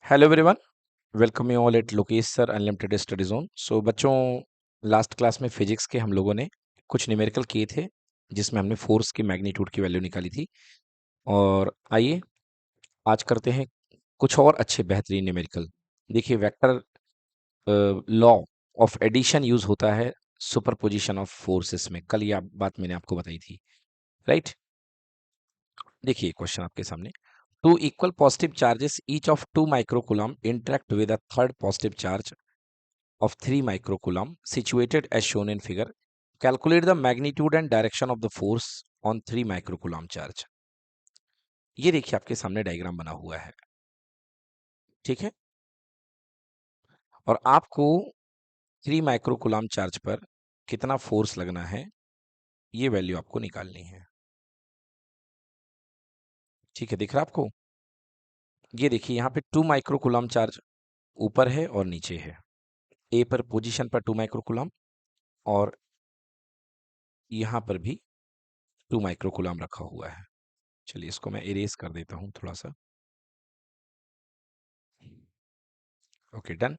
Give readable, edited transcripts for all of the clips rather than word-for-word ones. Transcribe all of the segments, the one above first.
Hello everyone, welcome you all at Lokesh sir unlimited study zone. So बच्चों, last class में physics के हम लोगों ने कुछ न्यूमेरिकल किए थे जिसमें हमने फोर्स की मैग्नीट्यूड की वैल्यू निकाली थी। और आइए आज करते हैं कुछ और अच्छे बेहतरीन न्यूमेरिकल। देखिए, vector law of addition use होता है सुपरपोजिशन ऑफ फोर्सेस में। कल ये बात मैंने आपको बताई थी, राइट? देखिए क्वेश्चन आपके सामने। Two equal positive charges each of 2 microcoulomb interact with a third positive charge of 3 microcoulomb situated as shown in figure. Calculate the magnitude and direction of the force on 3 microcoulomb charge. ये देखिए आपके सामने diagram बना हुआ है, ठीक है? और आपको 3 माइक्रोकूलम्ब चार्ज पर कितना फोर्स लगना है, ये वैल्यू आपको निकालनी है। ठीक है, दिख रहा है आपको? ये देखिए यहाँ पे 2 माइक्रोकूलम्ब चार्ज ऊपर है और नीचे है। ए पर पोजीशन पर 2 माइक्रोकूलम्ब और यहाँ पर भी 2 माइक्रोकूलम्ब रखा हुआ है। चलिए इसको मैं इरेज कर देता हूँ थोड़ा सा। Okay, done.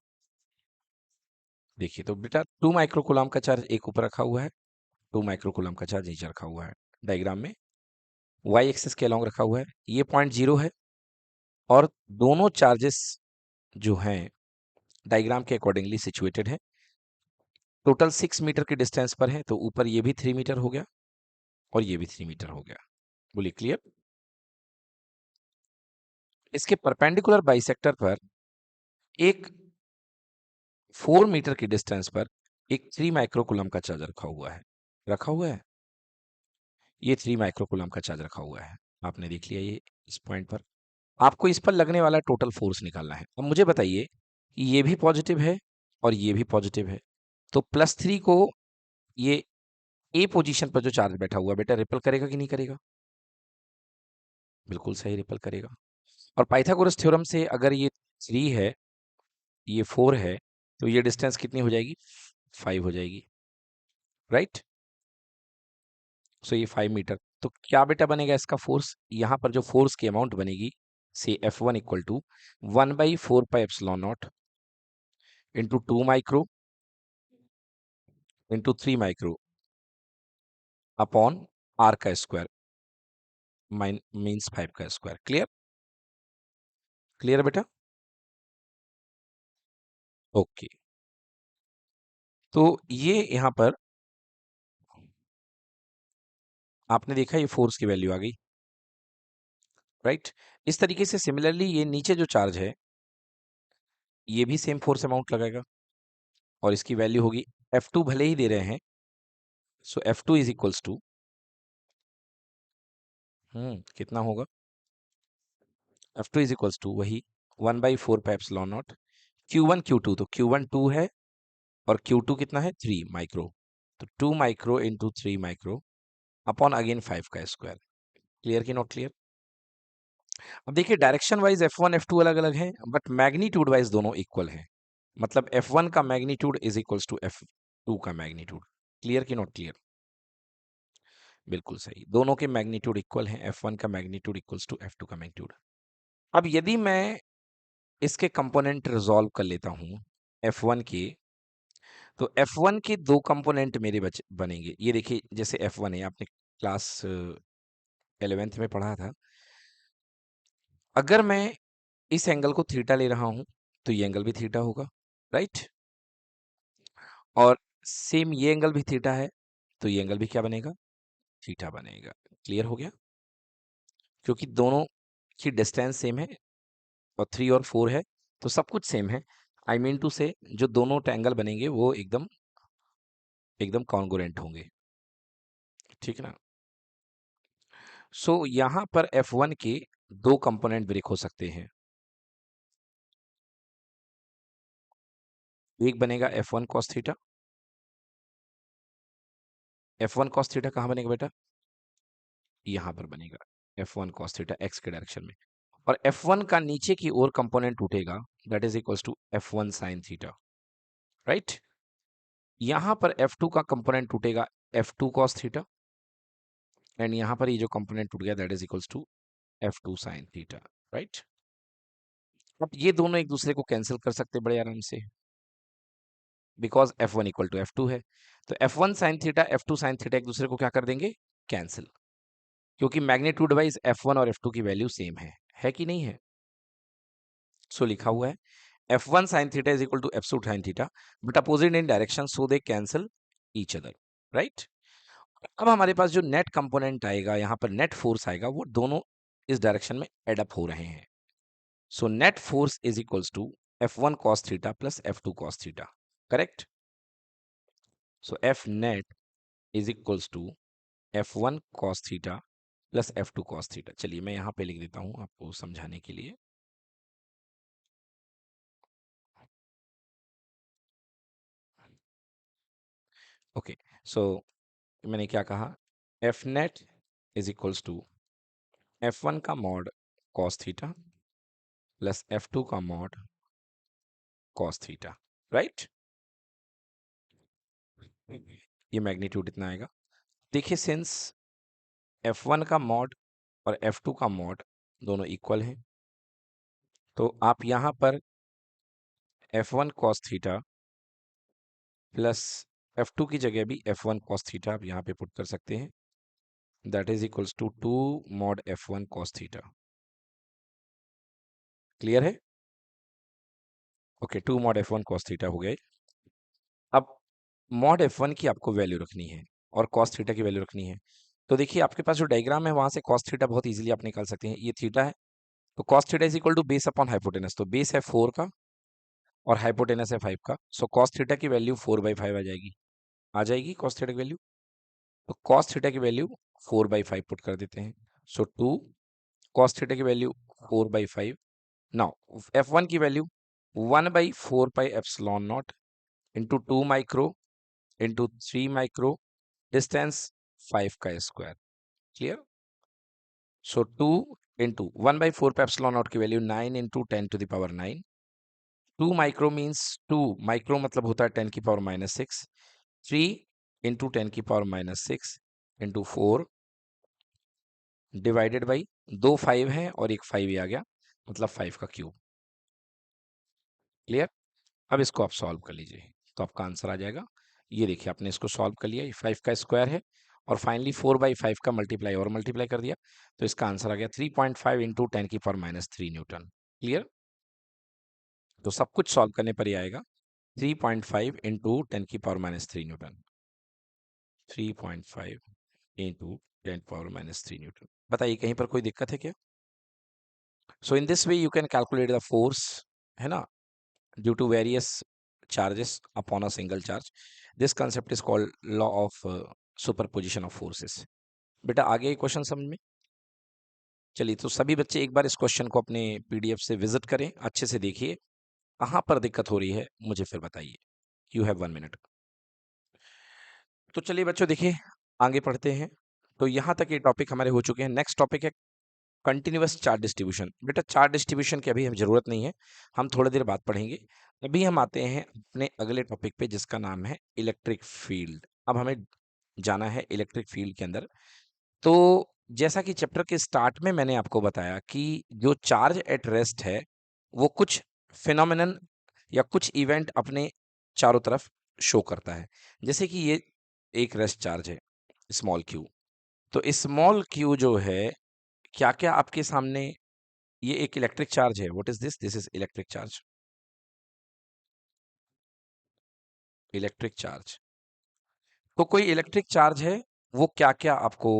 देखिए तो बेटा 2 माइक्रोकूलम्ब का चार्ज एक ऊपर रखा हुआ है, 2 माइक्रोकूलम्ब का चार्ज नीचे रखा हुआ है। डायग्राम में वाई एक्सिस के अलॉन्ग रखा हुआ है। ये पॉइंट 0 है और दोनों चार्जेस जो हैं डायग्राम के अकॉर्डिंगली सिचुएटेड है। टोटल 6 मीटर के डिस्टेंस पर है, तो ऊपर ये भी 3 मीटर हो गया और ये भी 3 मीटर हो गया। बोलिए क्लियर? इसके परपेंडिकुलर बाइसेक्टर पर एक 4 मीटर की डिस्टेंस पर एक 3 माइक्रोकूलम्ब का चार्ज रखा हुआ है। ये 3 माइक्रोकूलम्ब का चार्ज रखा हुआ है, आपने देख लिया। ये इस पॉइंट पर आपको इस पर लगने वाला टोटल फोर्स निकालना है। अब मुझे बताइए कि ये भी पॉजिटिव है और ये भी पॉजिटिव है, तो +3 को ये ए पोजीशन पर जो चार्ज बैठा हुआ है बेटा रिपल करेगा कि नहीं करेगा? बिल्कुल सही, रिपल करेगा। और पाइथागोरस थ्योरम से अगर ये 3 है, ये 4 है, तो ये डिस्टेंस कितनी हो जाएगी? 5 हो जाएगी, राइट? सो ये 5 मीटर। तो क्या बेटा बनेगा इसका फोर्स? यहाँ पर जो फोर्स की अमाउंट बनेगी, से F1 equal to 1/4πε0 into 2 micro into 3 micro upon R का स्क्वायर मीन्स 5 का स्क्वायर। क्लियर? क्लियर बेटा? ओके, तो ये यहाँ पर आपने देखा ये फोर्स की वैल्यू आ गई, राइट? इस तरीके से सिमिलरली ये नीचे जो चार्ज है ये भी सेम फोर्स अमाउंट लगाएगा और इसकी वैल्यू होगी F2 भले ही दे रहे हैं, सो F2 इज इक्वल्स टू कितना होगा? F2 इज इक्वल्स टू वही 1/4πε0 Q1 Q2, तो Q1 2 है और Q2 कितना है? 3 माइक्रो। तो 2 micro into 3 micro upon again 5 का स्क्वायर। क्लियर कि नॉट क्लियर? अब देखिए डायरेक्शन वाइज F1 F2 अलग अलग है, बट मैग्नीट्यूड वाइज दोनों इक्वल है। मतलब F1 का magnitude is equals to F2 का मैग्नीट्यूड। क्लियर कि नॉट क्लियर? बिल्कुल सही, दोनों के मैग्नीट्यूड इक्वल हैं। F1 का मैग्नीट्यूड इक्वल्स टू F2 का मैग्नीट्यूड। अब यदि मैं इसके कंपोनेंट रिजॉल्व कर लेता हूं F1 के, तो F1 के दो कंपोनेंट मेरे बनेंगे। ये देखिए जैसे F1 है, आपने क्लास 11th में पढ़ा था। अगर मैं इस एंगल को थीटा ले रहा हूं तो ये एंगल भी थीटा होगा, राइट? और सेम ये एंगल भी थीटा है, तो ये एंगल भी क्या बनेगा? थीटा बनेगा। क्लियर हो गया? क्योंकि दोनों की डिस्टेंस सेम है और 3 और 4 है, तो सब कुछ सेम है। आई मीन टू से जो दोनों एंगल बनेंगे वो एकदम एकदम कॉन्ग्रुएंट होंगे, ठीक है ना? सो यहां पर F1 के दो कंपोनेंट ब्रेक हो सकते हैं। एक बनेगा F1 cos theta. F1 cos theta कहां बनेगा बेटा? यहां पर बनेगा F1 cos थीटा x के डायरेक्शन में। और F1 का नीचे की ओर कंपोनेंट उठेगा, that is equals to F1 sin theta, right? यहां पर F2 का कंपोनेंट उठेगा F2 cos थीटा, एंड यहां पर ये जो कंपोनेंट उठ गया that is equals to F2 sin theta, right? अब ये दोनों एक दूसरे को कैंसिल कर सकते बड़े आराम से, because F1 equal to F2 है। तो F1 sine theta F2 sine theta एक दूसरे को क्या कर देंगे, कैंसिल, क्योंकि मैग्नीट्यूड वाइज F1 और F2 की वैल्यू सेम है कि नहीं है। सो लिखा हुआ है F1 sin theta is equal to F2 sin theta, but opposite in direction, so they cancel each other, right? अब हमारे पास जो नेट कंपोनेंट आएगा, यहाँ पर नेट फोर्स आएगा, वो दोनों इस डायरेक्शन में एड अप हो रहे हैं। So net force is equals to F1 cos theta plus F2 cos theta, correct? So F net is equals to F1 cos theta plus F2 cos theta. चलिए मैं यहाँ पे लिख देता हूँ आपको समझाने के लिए। ओके, सो मैंने क्या कहा, F net is equals to F1 का mod cos theta plus F2 का मॉड cos थीटा, राइट? ये मैग्नीट्यूड इतना आएगा। देखिए सिंस F1 का मॉड और F2 का मॉड दोनों इक्वल हैं, तो आप यहां पर F1 cos theta plus F2 की जगह भी F1 cos थीटा आप यहां पे पुट कर सकते हैं, that is equals to 2 mod F1 cos theta. Clear है? Okay, 2 mod F1 cos theta हो गए। अब मॉड F1 की आपको वैल्यू रखनी है और cos थीटा की वैल्यू रखनी है। तो देखिए आपके पास जो डायग्राम है वहां से cos थीटा बहुत इजीली आप निकाल सकते हैं। ये थीटा है, तो cos theta is equal to base upon hypotenuse, तो बेस है 4 का और हाइपोटेनस है 5 का। सो cos थीटा की वैल्यू 4/5 आ जाएगी cos थीटा की वैल्यू। तो cos थीटा की वैल्यू 4/5 पुट कर देते हैं। सो 2 cos थीटा की वैल्यू 4/5। नाउ F1 की value 1/4 pi epsilon naught into 2 micro into 3 micro, distance 5 का स्क्वायर। क्लियर? सो 2 इंटू 1/4 पे एप्सिलॉन नॉट की value 9 into 10 to the power 9। 2 micro means 2 micro मतलब होता है 10 की पावर -6। 3 इंटू 10 की power -6 into 4 divided by 2 5 हैं और एक 5 ये आ गया, मतलब 5 का क्यूब। क्लियर? अब इसको आप सॉल्व कर लीजिए तो आपका आंसर आ जाएगा। ये देखिए आपने इसको सॉल्व कर लिया, ये 5 का स्क्वायर है और फाइनली 4/5 का मल्टीप्लाई और मल्टीप्लाई कर दिया, तो इसका आंसर आ गया 3.5 इंटू 10 की पावर -3 न्यूटन। क्लियर? तो सब कुछ सॉल्व करने पर ही आएगा 3.5 इंटू 10 की power -3 newton. 3.5 into 10 power -3 newton. बताइए कहीं पर कोई दिक्कत है क्या? So in this way you can calculate the force, है ना, due to various charges upon a single charge. This concept is called law of superposition of forces. बेटा आ गया ये क्वेश्चन समझ में? चलिए तो सभी बच्चे एक बार इस क्वेश्चन को अपने पीडीएफ से विजिट करें, अच्छे से देखिए कहाँ पर दिक्कत हो रही है, मुझे फिर बताइए। You have 1 minute. तो चलिए बच्चों देखिए आगे पढ़ते हैं। तो यहाँ तक ये टॉपिक हमारे हो चुके हैं। नेक्स्ट टॉपिक है कंटिन्यूअस चार्ज डिस्ट्रीब्यूशन। बेटा चार्ज डिस्ट्रीब्यूशन की अभी हम जरूरत नहीं है, हम थोड़ी देर बाद पढ़ेंगे। अभी हम आते हैं अपने अगले टॉपिक पे जिसका नाम है इलेक्ट्रिक फील्ड। अब हमें जाना है इलेक्ट्रिक फील्ड के अंदर। तो जैसा कि चैप्टर के स्टार्ट में मैंने आपको बताया कि जो चार्ज एट रेस्ट है वो कुछ फिनोमिनन या कुछ इवेंट अपने चारों तरफ शो करता है। जैसे कि ये एक रेस्ट चार्ज है स्मॉल क्यू, तो स्मॉल क्यू जो है क्या क्या आपके सामने, ये एक इलेक्ट्रिक चार्ज है। What is this? This is electric charge. Electric charge, तो कोई इलेक्ट्रिक चार्ज है, वो क्या क्या आपको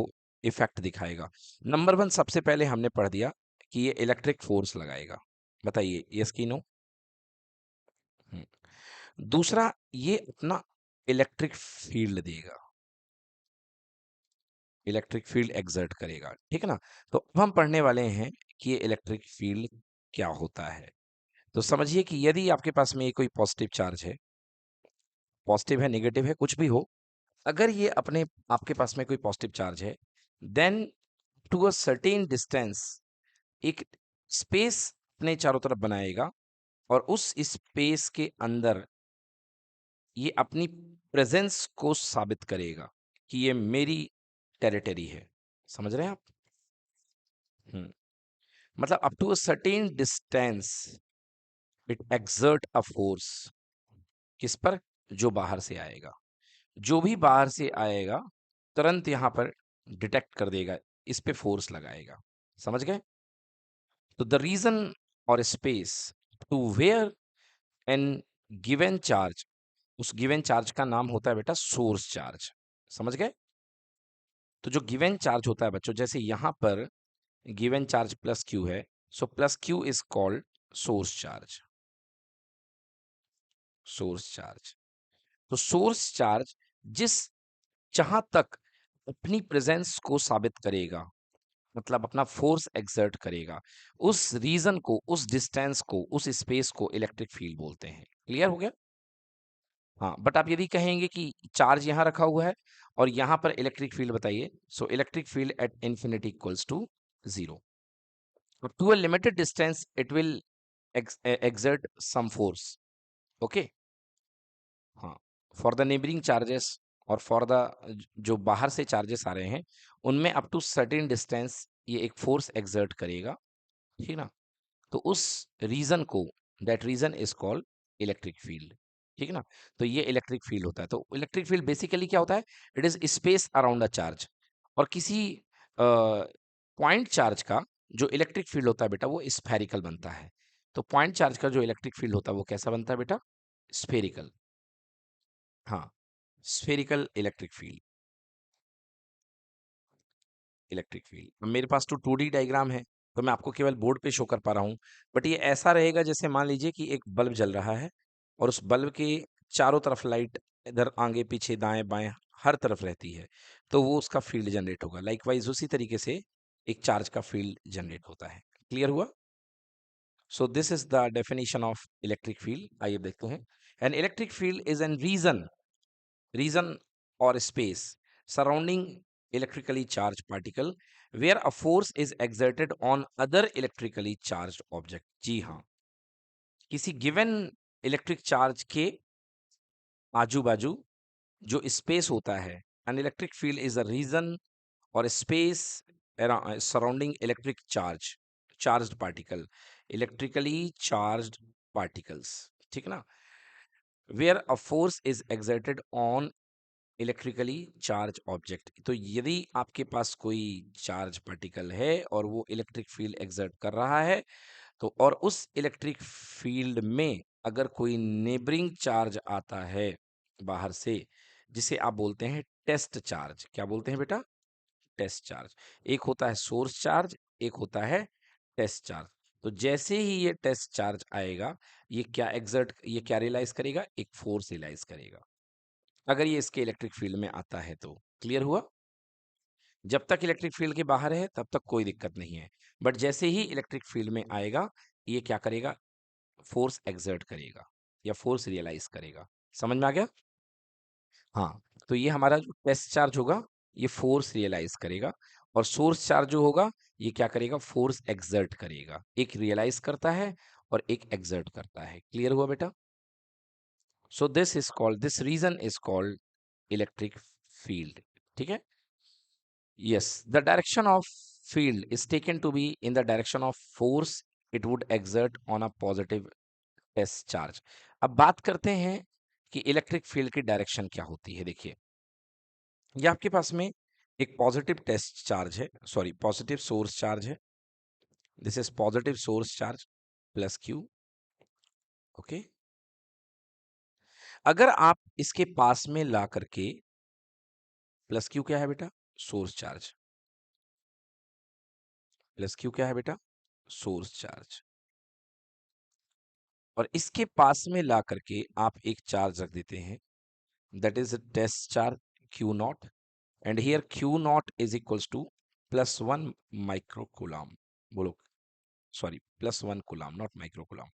इफेक्ट दिखाएगा? नंबर वन, सबसे पहले हमने पढ़ दिया कि ये इलेक्ट्रिक फोर्स लगाएगा। बताइए यस की नो? दूसरा, ये अपना इलेक्ट्रिक फील्ड देगा, इलेक्ट्रिक फील्ड एक्सर्ट करेगा। ठीक है ना? तो अब हम पढ़ने वाले हैं कि ये इलेक्ट्रिक फील्ड क्या होता है। तो समझिए कि यदि आपके पास में ये कोई पॉजिटिव चार्ज है, पॉजिटिव है नेगेटिव है कुछ भी हो, अगर ये अपने आपके पास में कोई पॉजिटिव चार्ज है, then to a certain distance एक स्पेस अपने चारों तरफ बनाएगा और उस स्पेस के अंदर ये अपनी प्रेजेंस को साबित करेगा कि ये मेरी टेरिटरी है। समझ रहे हैं आप? हम्म, मतलब up to a certain distance it exert a force, किस पर? जो बाहर से आएगा, जो भी बाहर से आएगा तुरंत यहां पर डिटेक्ट कर देगा, इस पे फोर्स लगाएगा। समझ गए? तो द रीजन और space to where an given charge, उस गिवन चार्ज का नाम होता है बेटा सोर्स चार्ज। समझ गए? तो जो गिवन चार्ज होता है बच्चों, जैसे यहां पर गिवन चार्ज प्लस क्यू है, so plus Q is called source charge. Source charge, तो सोर्स चार्ज जिस जहां तक अपनी प्रेजेंस को साबित करेगा, मतलब अपना फोर्स एक्सर्ट करेगा, उस रीजन को, उस डिस्टेंस को, उस स्पेस को इलेक्ट्रिक फील्ड बोलते हैं। क्लियर हो गया? हाँ, बट आप यदि कहेंगे कि चार्ज यहां रखा हुआ है और यहां पर इलेक्ट्रिक फील्ड बताइए, so electric field at infinity equals to 0। To a limited distance it will exert some force, okay? हाँ, फॉर द नेबरिंग चार्जेस और फॉर द जो बाहर से चार्जेस आ रहे हैं, उनमें अप टू सर्टेन डिस्टेंस ये एक फोर्स एक्सर्ट करेगा, ठीक ना? तो उस रीजन को, that region is called electric field, ठीक है ना? तो ये इलेक्ट्रिक फील्ड होता है। तो इलेक्ट्रिक फील्ड बेसिकली क्या होता है? It is space around a charge, और किसी पॉइंट चार्ज का जो इलेक्ट्रिक फील्ड होता है बेटा, वो स्फेरिकल बनता है। तो पॉइंट चार्ज का जो इलेक्ट्रिक फील्ड होता है वो कैसा बनता है बेटा? स्फेरिकल। हाँ, spherical electric field. Electric field, अब मेरे पास तो 2D डायग्राम है, तो मैं आपको केवल बोर्ड पे शो कर पा रहा हूँ। बट ये ऐसा रहेगा जैसे मान लीजिए कि एक बल्ब जल रहा है और उस बल्ब के चारों तरफ लाइट, इधर आगे पीछे दाएं बाएं हर तरफ रहती है, तो वो उसका फील्ड जनरेट होगा। लाइकवाइज उसी तरीके से एक चार्ज का फील्ड जनरेट होता है। क्लियर हुआ? सो this is the definition of electric field. आइए देखते हैं। An electric field is an region or space surrounding electrically charged particle where a force is exerted on other electrically charged object। जी हाँ, किसी given electric charge के आजू बाजू जो space होता है, an electric field is a region or space surrounding electric charged particle, electrically charged particles, ठीक ना? where a force is exerted on electrically charge object. तो यदि आपके पास कोई चार्ज पार्टिकल है और वो इलेक्ट्रिक फील्ड एक्सर्ट कर रहा है, तो और उस इलेक्ट्रिक फील्ड में अगर कोई नेबरिंग चार्ज आता है बाहर से, जिसे आप बोलते हैं टेस्ट चार्ज। क्या बोलते हैं बेटा? Test charge. एक होता है सोर्स चार्ज, एक होता है टेस्ट चार्ज। तो जैसे ही ये टेस्ट चार्ज आएगा, ये क्या रियलाइज करेगा? एक फोर्स रियलाइज करेगा, अगर ये इसके इलेक्ट्रिक फील्ड में आता है तो। क्लियर हुआ? जब तक इलेक्ट्रिक फील्ड के बाहर है तब तक कोई दिक्कत नहीं है, बट जैसे ही इलेक्ट्रिक फील्ड में आएगा, ये क्या करेगा? फोर्स एक्सर्ट करेगा या फोर्स रियलाइज करेगा। समझ में आ गया? हाँ, तो ये हमारा जो टेस्ट चार्ज होगा, ये फोर्स रियलाइज करेगा, और सोर्स चार्ज जो होगा, ये क्या करेगा? फोर्स एक्सर्ट करेगा। एक रियलाइज करता है और एक एक्सर्ट करता है। क्लियर हुआ बेटा? So this region is called electric field. ठीक है? Yes, the direction of field is taken to be in the direction of force it would exert on a positive test charge। अब बात करते हैं कि इलेक्ट्रिक फील्ड की direction क्या होती है। देखिए, ये आपके पास में एक पॉजिटिव टेस्ट चार्ज है, सॉरी पॉजिटिव सोर्स चार्ज है। This is positive source charge plus Q. Okay, अगर आप इसके पास में ला करके, प्लस क्यू क्या है बेटा? Source charge. प्लस क्यू क्या है बेटा? Source charge. और इसके पास में ला करके आप एक चार्ज रख देते हैं, that is test charge Q naught, and here q naught is equals to +1 microcoulomb. बोलो, sorry +1 coulomb, not microcoulomb,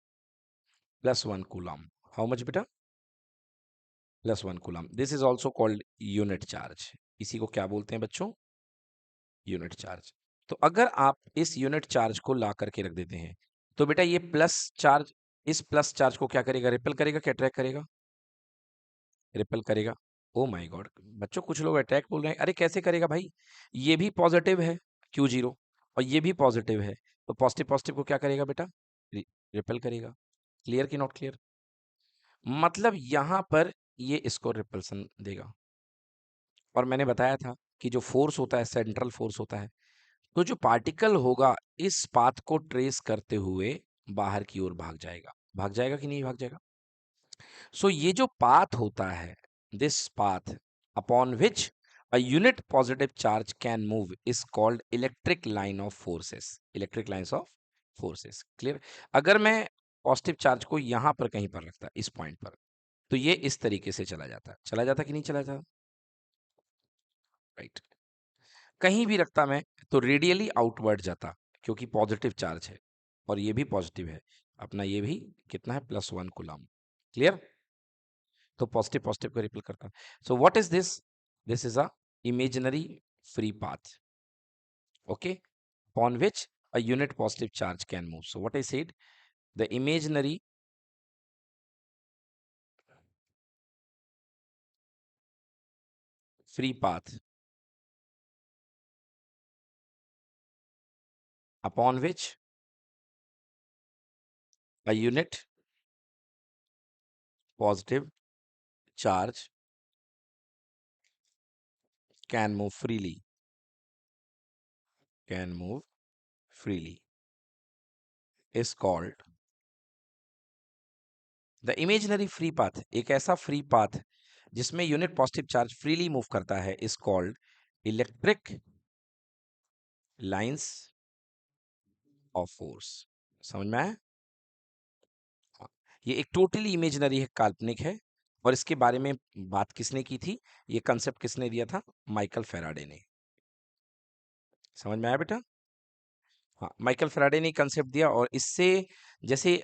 +1 coulomb. How much बेटा? +1 coulomb. This is also called unit charge. इसी को क्या बोलते हैं बच्चों? Unit charge. तो अगर आप इस यूनिट चार्ज को ला करके रख देते हैं, तो बेटा ये प्लस चार्ज इस प्लस चार्ज को क्या करेगा? रिपेल करेगा क्या अट्रैक्ट करेगा? रिपेल करेगा। ओ माय गॉड बच्चों, कुछ लोग अटैक बोल रहे हैं। अरे कैसे करेगा भाई? ये भी पॉजिटिव है Q0 और ये भी पॉजिटिव है, तो पॉजिटिव पॉजिटिव को क्या करेगा बेटा? रिपेल करेगा। क्लियर कि नॉट क्लियर? मतलब यहां पर ये इसको रिपल्सन देगा। और मैंने बताया था कि जो फोर्स होता है सेंट्रल फोर्स होता है, तो जो पार्टिकल होगा इस पाथ को ट्रेस करते हुए बाहर की ओर भाग जाएगा कि नहीं भाग जाएगा? सो ये जो पाथ होता है, this path upon which a unit positive charge can move is called electric line of forces. Electric lines of forces, clear? अगर मैं पॉजिटिव चार्ज को यहां पर कहीं पर रखता, इस पॉइंट पर, तो ये इस तरीके से चला जाता कि नहीं चला जाता? राइट। कहीं भी रखता मैं तो रेडियली आउटवर्ड जाता, क्योंकि पॉजिटिव चार्ज है और ये भी पॉजिटिव है, अपना ये भी कितना है, +1 कूलम। क्लियर? तो पॉजिटिव पॉजिटिव को रिपेल करता। So what is this? This is a imaginary free path, okay, upon which a unit positive charge can move. So what I said, the imaginary free path upon which a unit positive charge can move freely, can move freely, is called the imaginary free path. एक ऐसा free path जिसमें unit positive charge freely move करता है is called electric lines of force. समझ में आया? हाँ। ये एक टोटली इमेजिनरी है, काल्पनिक है, और इसके बारे में बात किसने की थी, ये कंसेप्ट किसने दिया था? माइकल फेराडे ने। समझ में आया बेटा? हाँ, माइकल फेराडे ने कंसेप्ट दिया, और इससे जैसे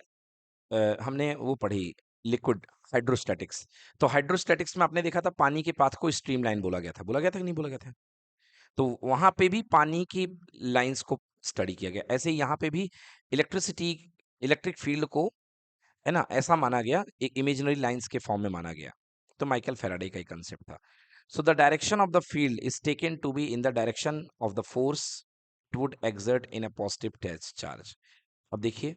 हमने वो पढ़ी लिक्विड हाइड्रोस्टैटिक्स, तो हाइड्रोस्टैटिक्स में आपने देखा था पानी के पाथ को स्ट्रीमलाइन बोला गया था कि नहीं बोला गया था? तो वहां पे भी पानी की लाइंस को स्टडी किया गया, ऐसे ही यहाँ पे भी इलेक्ट्रिसिटी, इलेक्ट्रिक फील्ड को, है ना, ऐसा माना गया, एक इमेजिनरी लाइंस के फॉर्म में माना गया। तो माइकल फेराडे का ही कंसेप्ट था। So the direction of the field is taken to be in the direction of the force it would exert in a positive test charge. अब देखिए,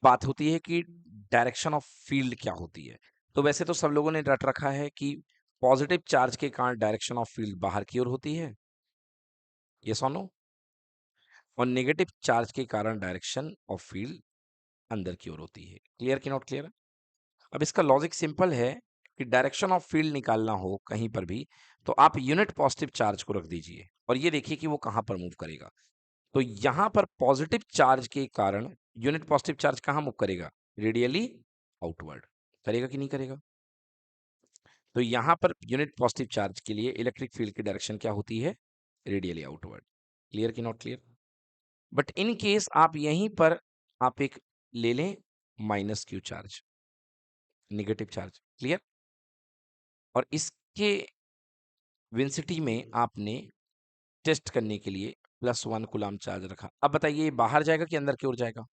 बात होती है कि डायरेक्शन ऑफ फील्ड क्या होती है। तो वैसे तो सब लोगों ने रट रखा है कि पॉजिटिव चार्ज के कारण डायरेक्शन ऑफ फील्ड बाहर की ओर होती है, ये सुनो, और नेगेटिव चार्ज के कारण डायरेक्शन ऑफ फील्ड अंदर की ओर होती है। क्लियर कि नॉट क्लियर? अब इसका लॉजिक सिंपल है कि डायरेक्शन ऑफ फील्ड निकालना हो कहीं पर भी, तो आप यूनिट पॉजिटिव चार्ज को रख दीजिए और ये देखिए कि वो कहां पर मूव करेगा। तो यहां पर पॉजिटिव चार्ज के कारण यूनिट पॉजिटिव चार्ज कहां मूव करेगा? Radially outward. करेगा कि नहीं करेगा? तो यहां पर यूनिट पॉजिटिव चार्ज के लिए इलेक्ट्रिक फील्ड की डायरेक्शन क्या होती है? Radially outward. क्लियर कि not clear? But in case आप यहीं पर आप एक ले लें -q charge, negative charge. Clear? और इसके विंसिटी में आपने टेस्ट करने के लिए +1 कूलम चार्ज रखा। अब बताइए ये बाहर जाएगा कि अंदर की ओर जाएगा?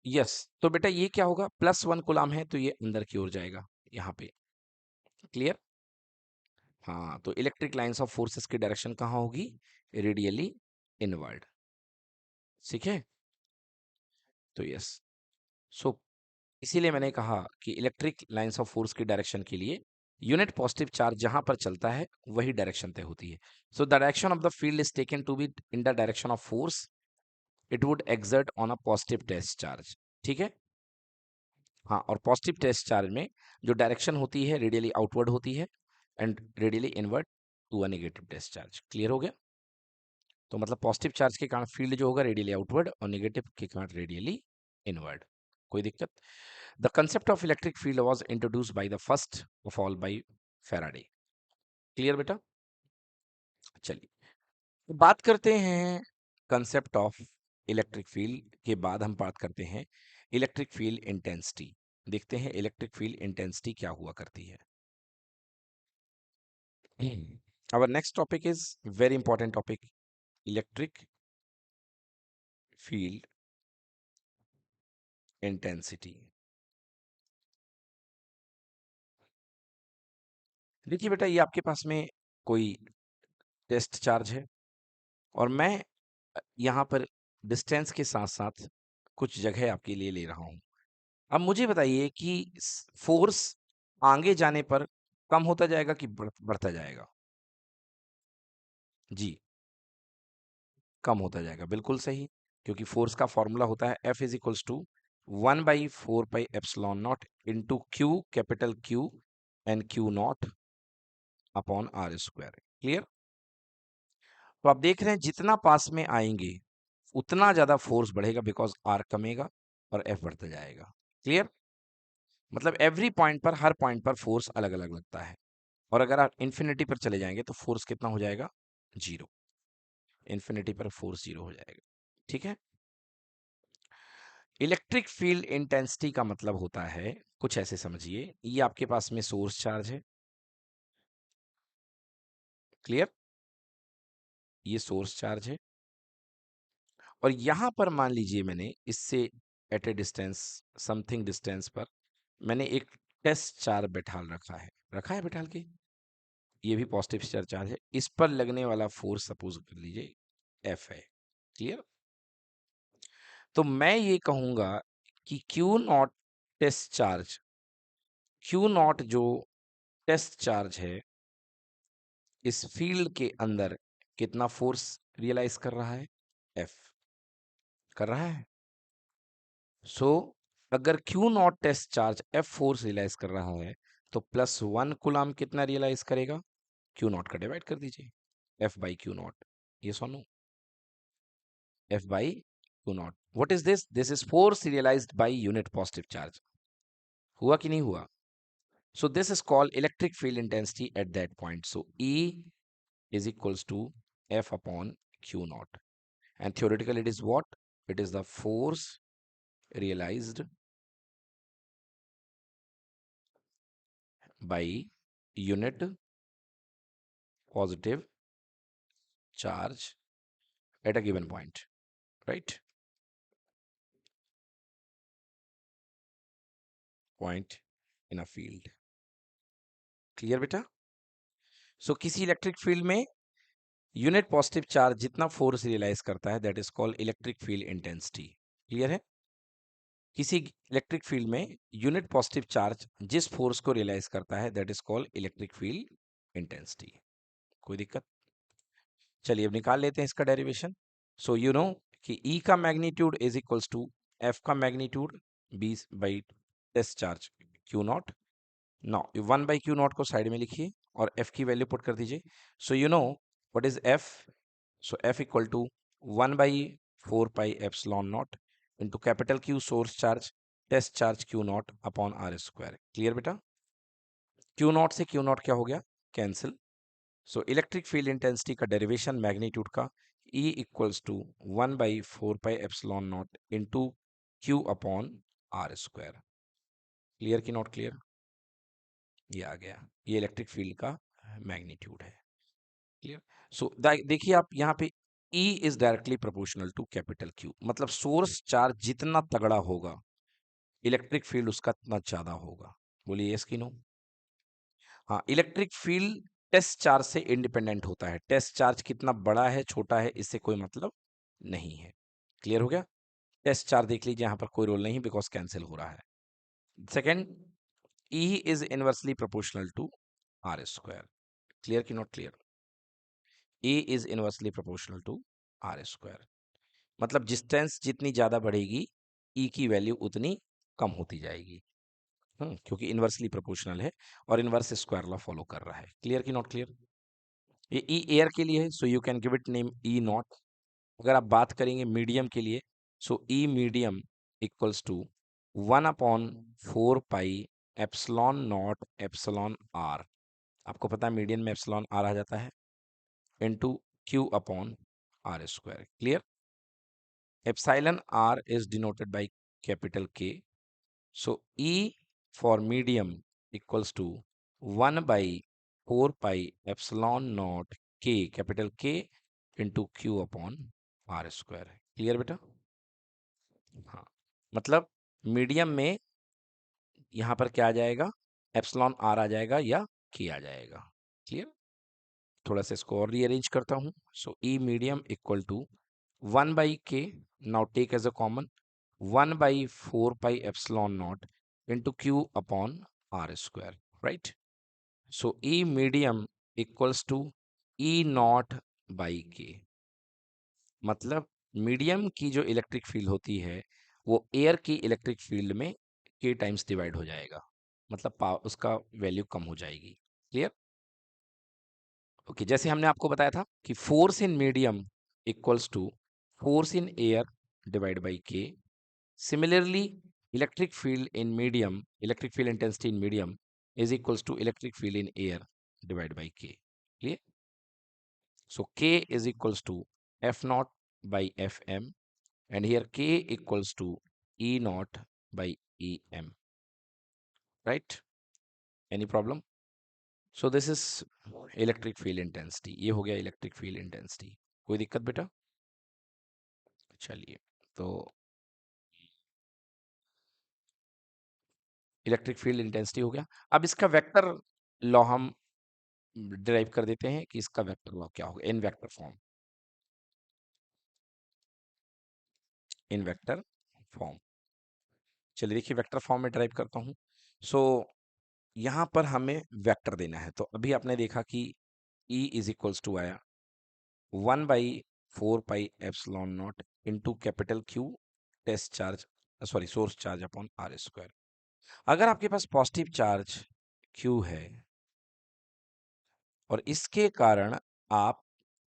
यस। तो बेटा ये क्या होगा, +1 कूलम है तो ये अंदर की ओर जाएगा यहाँ पे। क्लियर? हाँ, तो इलेक्ट्रिक लाइंस ऑफ फोर्सेस की डायरेक्शन कहाँ होगी? Radially inward. ठीक है? तो यस। सो इसीलिए मैंने कहा कि इलेक्ट्रिक लाइंस ऑफ फोर्स की डायरेक्शन के लिए यूनिट पॉजिटिव चार्ज जहां पर चलता है वही डायरेक्शन तय होती है। So the direction of the field is taken to be in the direction of force it would exert on a positive test charge. ठीक है? हाँ, और पॉजिटिव टेस्ट चार्ज में जो डायरेक्शन होती है रेडियली आउटवर्ड होती है and radially inward to a negative test charge. Clear हो गया? तो मतलब पॉजिटिव चार्ज के कारण फील्ड जो होगा रेडियली आउटवर्ड और नेगेटिव के कारण रेडियली इनवर्ड। कोई दिक्कत? The concept of electric field was introduced by the first of all by Faraday. Clear बेटा? चलिए, तो बात करते हैं कंसेप्ट ऑफ इलेक्ट्रिक फील्ड के बाद हम बात करते हैं इलेक्ट्रिक फील्ड इंटेंसिटी। देखते हैं इलेक्ट्रिक फील्ड इंटेंसिटी क्या हुआ करती है। our next topic is very important topic, electric field intensity। देखिए बेटा, ये आपके पास में कोई टेस्ट चार्ज है और मैं यहाँ पर डिस्टेंस के साथ साथ कुछ जगह आपके लिए ले रहा हूँ। अब मुझे बताइए कि फोर्स आगे जाने पर कम होता जाएगा कि बढ़ता जाएगा? जी, कम होता जाएगा, बिल्कुल सही। क्योंकि फोर्स का फॉर्मूला होता है F is equals to 1/4 pi epsilon naught into Q, capital Q and Q naught upon r square. Clear? तो आप देख रहे हैं जितना पास में आएंगे उतना ज्यादा फोर्स बढ़ेगा, बिकॉज आर कमेगा और एफ बढ़ता जाएगा। क्लियर? मतलब एवरी पॉइंट पर, हर पॉइंट पर फोर्स अलग अलग लगता है। और अगर आप इन्फिनिटी पर चले जाएंगे तो फोर्स कितना हो जाएगा? जीरो। इन्फिनिटी पर फोर्स जीरो हो जाएगा। ठीक है? इलेक्ट्रिक फील्ड इंटेंसिटी का मतलब होता है, कुछ ऐसे समझिए, ये आपके पास में सोर्स चार्ज है। क्लियर? ये सोर्स चार्ज है और यहां पर मान लीजिए मैंने इससे at a distance, something distance पर मैंने एक टेस्ट चार्ज बैठा है बैठाल के, ये भी पॉजिटिव चार्ज है। इस पर लगने वाला फोर्स सपोज कर लीजिए एफ है। क्लियर? तो मैं ये कहूंगा कि Q naught test charge, Q naught जो टेस्ट चार्ज है इस फील्ड के अंदर कितना फोर्स रियलाइज कर रहा है? एफ कर रहा है। सो अगर Q naught test charge F force realise कर रहा है तो +1 कूलम्ब कितना रियलाइज करेगा? क्यू नॉट का डिवाइड कर दीजिए, एफ बाई क्यू नॉट। ये सुनो, F by Q naught. What is this? This is force realised by unit positive charge. हुआ कि नहीं हुआ? So this is called electric field intensity at that point. So E is equals to F upon Q naught. And theoretically it is what? It is the force realized by unit positive charge at a given point, right? Point in a field. Clear बेटा? So किसी electric field में unit positive charge जितना force realise करता है that is called electric field intensity. Clear है? किसी electric field में unit positive charge जिस फोर्स को रियलाइज करता है that is called electric field intensity. कोई दिक्कत? चलिए अब निकाल लेते हैं इसका डेरिवेशन। सो यू नो कि E का magnitude is equals to F का magnitude 20 test charge Q naught. Now 1/Q naught को साइड में लिखिए और F की वैल्यू पुट कर दीजिए। So you know what is F? So F equal to 1/4 pi epsilon naught into capital Q source charge, test charge Q naught upon r square. Clear बेटा? Q naught से Q naught क्या हो गया? Cancel. So electric field intensity का derivation magnitude का E equals to 1/4 pi epsilon naught into Q upon r square. Clear कि not clear? ये आ गया, ये इलेक्ट्रिक फील्ड का मैग्नीट्यूड है। क्लियर? सो देखिए आप यहाँ पे E is directly proportional to capital Q, मतलब सोर्स चार्ज जितना तगड़ा होगा इलेक्ट्रिक फील्ड उसका इतना ज्यादा होगा। बोलिए यस कि नो? हाँ, इलेक्ट्रिक फील्ड टेस्ट चार्ज से इंडिपेंडेंट होता है। टेस्ट चार्ज कितना बड़ा है छोटा है इससे कोई मतलब नहीं है। क्लियर हो गया? टेस्ट चार्ज देख लीजिए, यहाँ पर कोई रोल नहीं बिकॉज कैंसिल हो रहा है। Second, E is inversely proportional to r square. Clear कि not clear? A is inversely proportional to r square, मतलब डिस्टेंस जितनी ज्यादा बढ़ेगी E की वैल्यू उतनी कम होती जाएगी। क्योंकि इनवर्सली प्रोपोर्शनल है और इनवर्स स्क्वायर लॉ फॉलो कर रहा है। क्लियर कि नॉट क्लियर? ये E एयर के लिए है, so you can give it name E naught. अगर आप बात करेंगे मीडियम के लिए, so E medium equals to 1/4 pi epsilon naught epsilon r. आपको पता है मीडियम में एप्सिलॉन आर आ जाता है, into Q upon r square. Clear? Epsilon r is denoted by capital K. So E for medium equals to 1/4 pi epsilon naught K, capital K into Q upon R square. Clear बेटा? हाँ, मतलब medium में यहाँ पर क्या आ जाएगा? Epsilon R आ जाएगा या के आ जाएगा। क्लियर? थोड़ा सा इसको और रीअरेंज करता हूँ। So E medium equal to 1/k, now take as a common, 1/4πε0 into q upon r square, right? So E medium equals to E not by के, मतलब मीडियम की जो इलेक्ट्रिक फील्ड होती है वो एयर की इलेक्ट्रिक फील्ड में के टाइम्स डिवाइड हो जाएगा, मतलब उसका वैल्यू कम हो जाएगी। क्लियर? ओके, जैसे हमने आपको बताया था कि force in medium equals to force in air divide by K. Similarly electric field in medium, electric field intensity in medium is equals to electric field in air divided by k. Clear? So k is equals to f naught by fm, and here k equals to e naught by em, right? Any problem? So this is electric field intensity. ये हो गया electric field intensity. कोई दिक्कत बेटा? चलिए, तो electric field intensity हो गया। अब इसका वेक्टर लॉ हम डिराइव कर देते हैं कि इसका वेक्टर लॉ क्या होगा इन वेक्टर फॉर्म, इन वेक्टर फॉर्म। चलिए देखिए, वेक्टर फॉर्म में ड्राइव करता हूँ। सो यहाँ पर हमें वेक्टर देना है, तो अभी आपने देखा कि E इज इक्वल्स टू आया 1/4πε0 into capital Q test charge, sorry source charge upon r square. अगर आपके पास पॉजिटिव चार्ज Q है और इसके कारण आप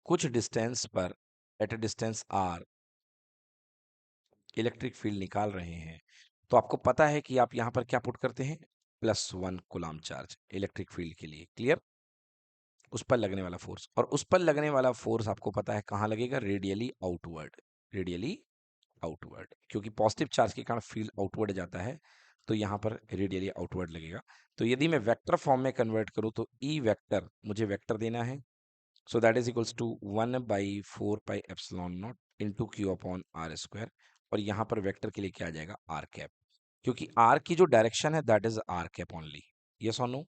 कुछ डिस्टेंस पर, at a distance r, electric field निकाल रहे हैं, तो आपको पता है कि आप यहाँ पर क्या पुट करते हैं, +1 कूलम्ब चार्ज इलेक्ट्रिक फील्ड के लिए। क्लियर? उस पर लगने वाला फोर्स, और उस पर लगने वाला फोर्स आपको पता है कहाँ लगेगा, रेडियली आउटवर्ड, रेडियली आउटवर्ड, क्योंकि पॉजिटिव चार्ज के कारण फील्ड आउटवर्ड जाता है, तो यहाँ पर रेडियली आउटवर्ड लगेगा। तो यदि मैं वेक्टर फॉर्म में कन्वर्ट करूँ तो ई वेक्टर, मुझे वेक्टर देना है, so that is equals to 1/4πε0 into q upon r square, और यहाँ पर वेक्टर के लिए क्या आ जाएगा, आर कैप, क्योंकि आर की जो डायरेक्शन है that is r cap only. Yes और नो?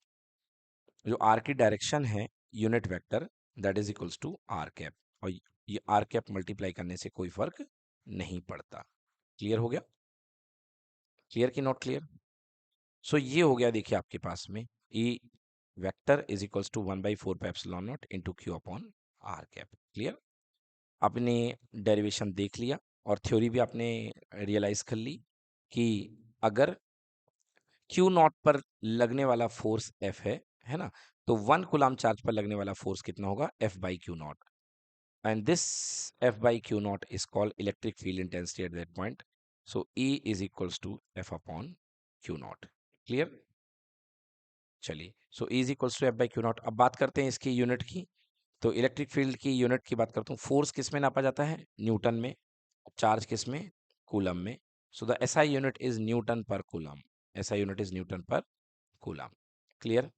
जो आर की डायरेक्शन है unit vector, that is equals to r cap, और ये आर कैप मल्टीप्लाई करने से कोई फर्क नहीं पड़ता। क्लियर हो गया? क्लियर कि नॉट क्लियर? सो ये हो गया, देखिए आपके पास में E vector is equals to 1/4πε0 into q upon r cap. Clear? आपने डेरिवेशन देख लिया और थ्योरी भी आपने रियलाइज कर ली कि अगर क्यू नॉट पर लगने वाला फोर्स एफ है ना, तो 1 कूलम्ब चार्ज पर लगने वाला फोर्स कितना होगा, F by Q naught, and this F by Q naught is called electric field intensity at that point. So E is equals to F upon q naught. Clear? चलिए, so E is equals to F by Q naught. अब बात करते हैं इसकी unit की, तो electric field की unit की बात करता हूँ। फोर्स किस में नापा जाता है, न्यूटन में, चार्ज किस में, कूलम में। So the SI unit is newton per coulomb, SI unit is newton per coulomb. Clear?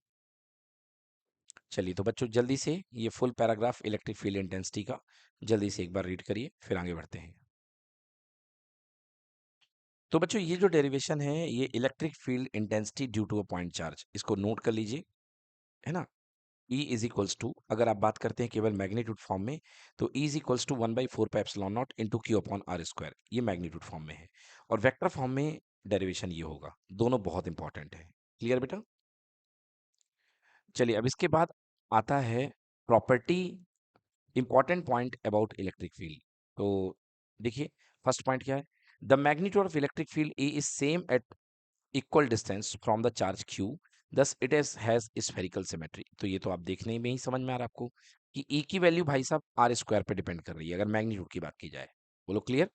चलिए, तो बच्चों जल्दी से ये full paragraph electric field intensity का जल्दी से एक बार रीड करिए, फिर आगे बढ़ते हैं। तो बच्चों ये जो डेरिवेशन है ये electric field intensity due to a point charge, इसको नोट कर लीजिए, है ना। E इज इक्वल्स टू, अगर आप बात करते हैं केवल मैग्नीट्यूड फॉर्म में, तो E is equals to 1/4πε0 into q upon r square, ये मैग्नीट्यूड फॉर्म में है, और वेक्टर फॉर्म में डेरिवेशन ये होगा। दोनों बहुत इंपॉर्टेंट है। क्लियर बेटा? चलिए, अब इसके बाद आता है property, important point about electric field. तो देखिए, फर्स्ट पॉइंट क्या है, the magnitude of electric field E is same at equal distance from the charge Q, thus it is has spherical symmetry. तो ये तो आप देखने में ही समझ में आ रहा है आपको कि E की वैल्यू भाई साहब आर स्क्वायर पे डिपेंड कर रही है, अगर मैग्नीट्यूड की बात की जाए। बोलो क्लियर?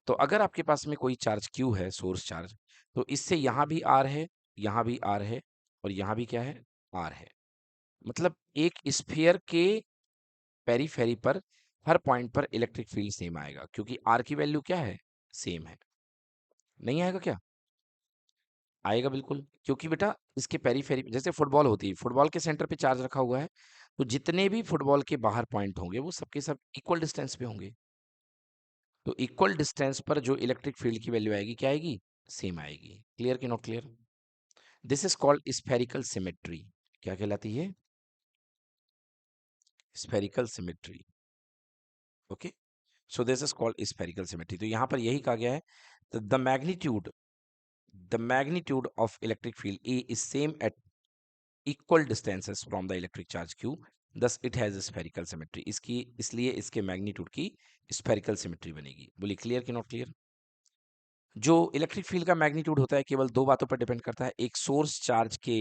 तो अगर आपके पास में कोई चार्ज Q है, सोर्स चार्ज, तो इससे यहाँ भी R है, यहाँ भी R है, और यहाँ भी क्या है, R है। मतलब एक स्फीयर के पेरीफेरी पर हर पॉइंट पर इलेक्ट्रिक फील्ड सेम आएगा, क्योंकि R की वैल्यू क्या है, सेम है। नहीं आएगा क्या? आएगा बिल्कुल, क्योंकि बेटा इसके पेरीफेरी, जैसे फुटबॉल होती है, फुटबॉल के सेंटर पे चार्ज रखा हुआ है, तो जितने भी फुटबॉल के बाहर पॉइंट होंगे वो सबके सब इक्वल डिस्टेंस पे होंगे, तो इक्वल डिस्टेंस पर जो इलेक्ट्रिक फील्ड की वैल्यू आएगी क्या आएगी, सेम आएगी। क्लियर कि not clear? This is called spherical symmetry. क्या कहलाती है? Spherical symmetry. Okay, so this is called spherical symmetry. तो यहाँ पर यही कहा गया है, the magnitude of electric field E is same at equal distances from the electric charge Q, thus it has spherical symmetry. इसकी इसलिए इसके मैग्नीट्यूड की स्फेरिकल सिमेट्री बनेगी। बोलिए क्लियर कि नॉट क्लियर? जो इलेक्ट्रिक फील्ड का मैग्नीट्यूड होता है केवल दो बातों पर डिपेंड करता है, एक सोर्स चार्ज के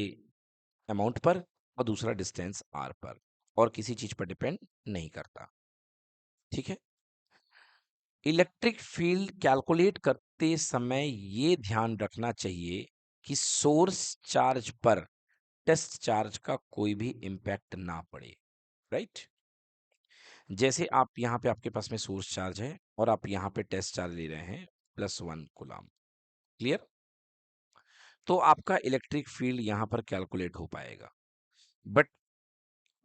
अमाउंट पर और दूसरा डिस्टेंस आर पर, और किसी चीज पर डिपेंड नहीं करता। ठीक है। इलेक्ट्रिक फील्ड कैलकुलेट करते समय ये ध्यान रखना चाहिए कि सोर्स चार्ज पर टेस्ट चार्ज का कोई भी इंपैक्ट ना पड़े। राइट? जैसे आप यहाँ पे आपके पास में सोर्स चार्ज है और आप यहाँ पे टेस्ट चार्ज ले रहे हैं +1 कूलम। क्लियर? तो आपका इलेक्ट्रिक फील्ड यहाँ पर कैलकुलेट हो पाएगा। बट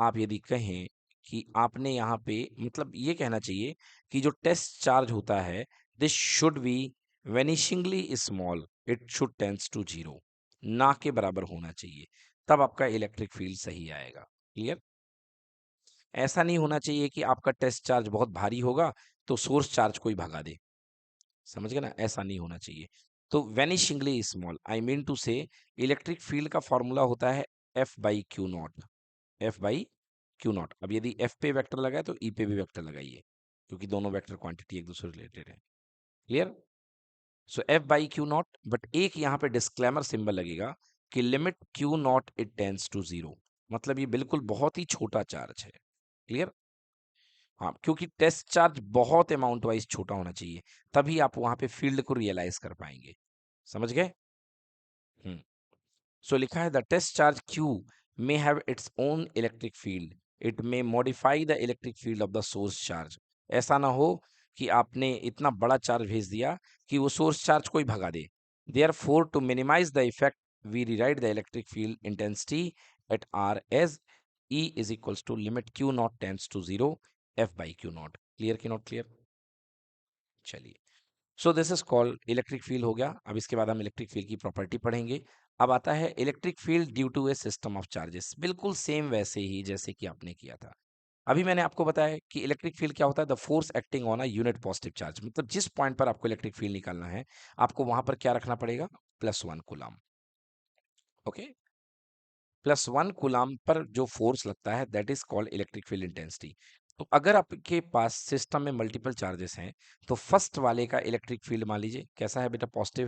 आप यदि कहें कि आपने यहाँ पे, मतलब ये कहना चाहिए कि जो टेस्ट चार्ज होता है, this should be vanishingly small, it should tends to zero, ना के बराबर होना चाहिए, तब आपका इलेक्ट्रिक फील्ड सही आएगा। क्लियर? ऐसा नहीं होना चाहिए कि आपका टेस्ट चार्ज बहुत भारी होगा तो सोर्स चार्ज को ही भगा दे। समझ गए ना? ऐसा नहीं होना चाहिए। तो वेनिशिंगली स्मॉल, आई मीन टू से, इलेक्ट्रिक फील्ड का फॉर्मूला होता है F by Q not. F by Q naught. अब यदि एफ पे वेक्टर लगाए तो ई पे भी वेक्टर लगाइए, क्योंकि दोनों वेक्टर क्वांटिटी एक दूसरे से रिलेटेड है। Clear? So F by Q naught, but एक यहाँ पे डिस्क्लेमर सिंबल लगेगा कि limit Q naught it tends to zero, मतलब ये बिल्कुल बहुत ही छोटा चार्ज है। क्लियर? हाँ, क्योंकि टेस्ट चार्ज बहुत अमाउंट वाइज छोटा होना चाहिए, तभी आप वहां पे फील्ड को रियलाइज कर पाएंगे। समझ गए? हम्म। सो लिखा है the test charge Q may have its own electric field. It may modify the electric field of the source charge. ऐसा ना हो कि आपने इतना बड़ा चार्ज भेज दिया कि वो सोर्स चार्ज को ही भगा दे। Therefore, to minimize the effect, we rewrite the electric field intensity at R as E is equals to limit Q naught tends to 0 F by Q naught. Clear कि not clear? चलिए, सो this is called electric field हो गया। अब इसके बाद हम electric field की property पढ़ेंगे। अब आता है electric field due to a system of charges, बिल्कुल सेम वैसे ही जैसे कि आपने किया था। अभी मैंने आपको बताया कि इलेक्ट्रिक फील्ड क्या होता है, the force acting on a unit positive charge, मतलब जिस पॉइंट पर आपको इलेक्ट्रिक फील्ड निकालना है, आपको वहां पर क्या रखना पड़ेगा, +1 कूलम। ओके, +1 कूलम पर जो फोर्स लगता है that is called electric field intensity. तो अगर आपके पास सिस्टम में मल्टीपल चार्जेस हैं, तो फर्स्ट वाले का इलेक्ट्रिक फील्ड मान लीजिए कैसा है बेटा, पॉजिटिव